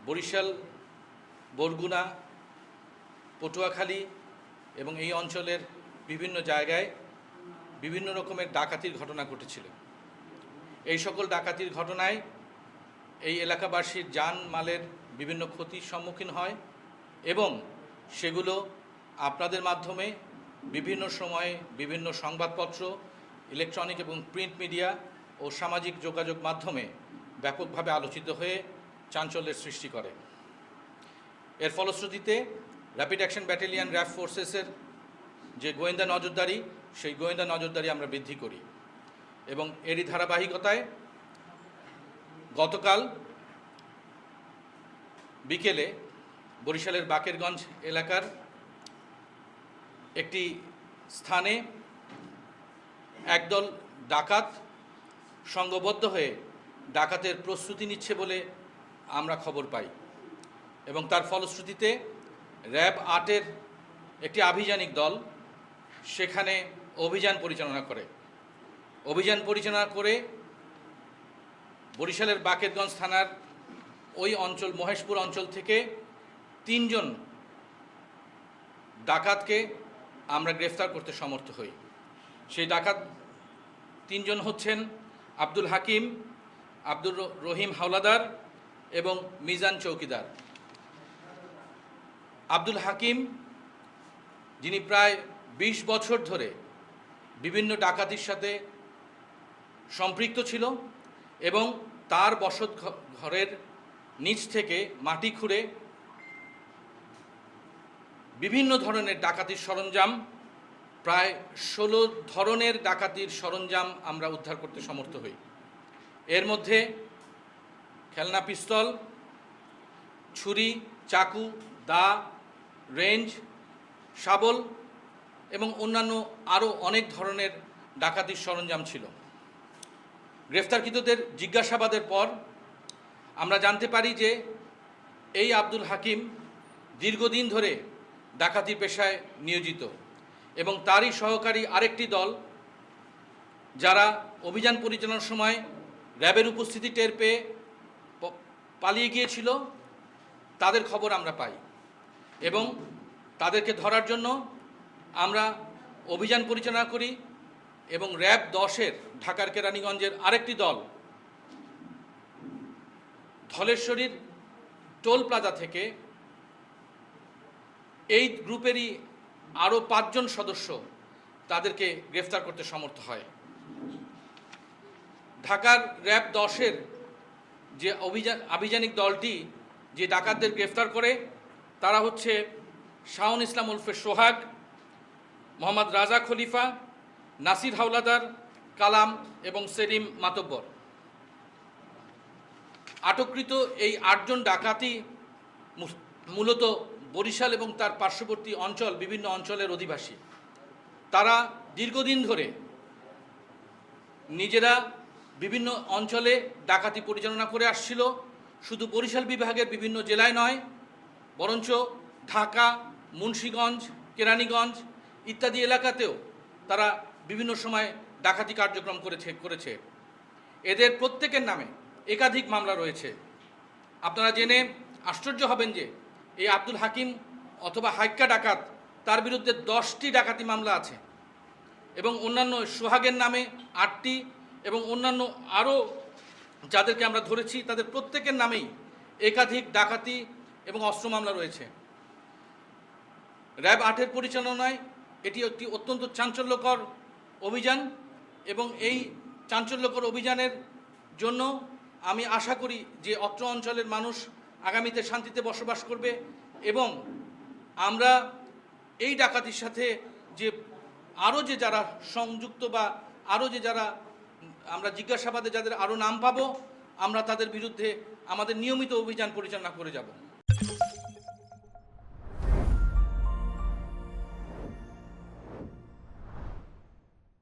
বরিশাল, বরগুনা, পটুয়াখালী এবং এই অঞ্চলের বিভিন্ন জায়গায় বিভিন্ন রকমের ডাকাতির ঘটনা ঘটেছিল। এই সকল ডাকাতির ঘটনায় এই এলাকাবাসীর জানমালের বিভিন্ন ক্ষতির সম্মুখীন হয় এবং সেগুলো আপনাদের মাধ্যমে বিভিন্ন সময়ে বিভিন্ন সংবাদপত্র, ইলেকট্রনিক এবং প্রিন্ট মিডিয়া ও সামাজিক যোগাযোগ মাধ্যমে ব্যাপকভাবে আলোচিত হয়ে চাঞ্চল্যের সৃষ্টি করে। এর ফলশ্রুতিতে র্যাপিড অ্যাকশন ব্যাটালিয়ন র্যাব ফোর্সেসের যে গোয়েন্দা নজরদারি, সেই গোয়েন্দা নজরদারি আমরা বৃদ্ধি করি এবং এরই ধারাবাহিকতায় গতকাল বিকেলে বরিশালের বাকেরগঞ্জ এলাকার একটি স্থানে একদল ডাকাত সংঘবদ্ধ হয়ে ডাকাতের প্রস্তুতি নিচ্ছে বলে আমরা খবর পাই এবং তার ফলশ্রুতিতে র্যাব ৮-এর একটি আভিযানিক দল সেখানে অভিযান পরিচালনা করে বরিশালের বাকেরগঞ্জ থানার ওই অঞ্চল মহেশপুর অঞ্চল থেকে ৩ জন ডাকাতকে আমরা গ্রেফতার করতে সমর্থ হই। সেই ডাকাত ৩ জন হচ্ছেন আব্দুল হাকিম, আব্দুর রহিম হাওলাদার এবং মিজান চৌকিদার। আব্দুল হাকিম, যিনি প্রায় ২০ বছর ধরে বিভিন্ন ডাকাতির সাথে সম্পৃক্ত ছিল এবং তার বসত ঘরের নিচ থেকে মাটি খুঁড়ে বিভিন্ন ধরনের ডাকাতির সরঞ্জাম, প্রায় ১৬ ধরনের ডাকাতির সরঞ্জাম আমরা উদ্ধার করতে সমর্থ হই। এর মধ্যে খেলনা পিস্তল, ছুরি, চাকু, দা, রেঞ্জ, শাবল এবং অন্যান্য আরও অনেক ধরনের ডাকাতির সরঞ্জাম ছিল। গ্রেফতারকৃতদের জিজ্ঞাসাবাদের পর আমরা জানতে পারি যে এই আব্দুল হাকিম দীর্ঘদিন ধরে ডাকাতির পেশায় নিয়োজিত এবং তারই সহকারী আরেকটি দল যারা অভিযান পরিচালনার সময় র্যাবের উপস্থিতি টের পেয়ে পালিয়ে গিয়েছিল, তাদের খবর আমরা পাই এবং তাদেরকে ধরার জন্য আমরা অভিযান পরিচালনা করি এবং র্যাব ১০-এর ঢাকার কেরানীগঞ্জের আরেকটি দল ধলেশ্বরীর টোল প্লাজা থেকে এই গ্রুপেরই আরও ৫ জন সদস্য তাদেরকে গ্রেফতার করতে সমর্থ হয়। ঢাকার র্যাব ১০-এর যে আভিযানিক দলটি যে ডাকাতদের গ্রেফতার করে তারা হচ্ছে শাওন ইসলাম উলফে সোহাগ, মোহাম্মদ রাজা খলিফা, নাসির হাওলাদার, কালাম এবং সেলিম মাতব্বর। আটককৃত এই ৮ জন ডাকাতি মূলত বরিশাল এবং তার পার্শ্ববর্তী অঞ্চল বিভিন্ন অঞ্চলের অধিবাসী। তারা দীর্ঘদিন ধরে নিজেরা বিভিন্ন অঞ্চলে ডাকাতি পরিচালনা করে আসছিল। শুধু বরিশাল বিভাগের বিভিন্ন জেলায় নয়, বরঞ্চ ঢাকা, মুন্সিগঞ্জ, কেরানীগঞ্জ ইত্যাদি এলাকাতেও তারা বিভিন্ন সময় ডাকাতি কার্যক্রম করেছে। এদের প্রত্যেকের নামে একাধিক মামলা রয়েছে। আপনারা জেনে আশ্চর্য হবেন যে এই আব্দুল হাকিম অথবা হাইক্কা ডাকাত, তার বিরুদ্ধে 10টি ডাকাতি মামলা আছে এবং অন্যান্য সোহাগের নামে 8টি এবং অন্যান্য আরও যাদেরকে আমরা ধরেছি তাদের প্রত্যেকের নামেই একাধিক ডাকাতি এবং অস্ত্র মামলা রয়েছে। র্যাব ৮-এর পরিচালনায় এটি একটি অত্যন্ত চাঞ্চল্যকর অভিযান এবং এই চাঞ্চল্যকর অভিযানের জন্য আমি আশা করি যে অত্র অঞ্চলের মানুষ আগামীতে শান্তিতে বসবাস করবে এবং আমরা এই ডাকাতির সাথে যে আরও যে যারা সংযুক্ত বা আরও যে যারা আমরা জিজ্ঞাসাবাদে যাদের আরও নাম পাবো, আমরা তাদের বিরুদ্ধে আমাদের নিয়মিত অভিযান পরিচালনা করে যাব।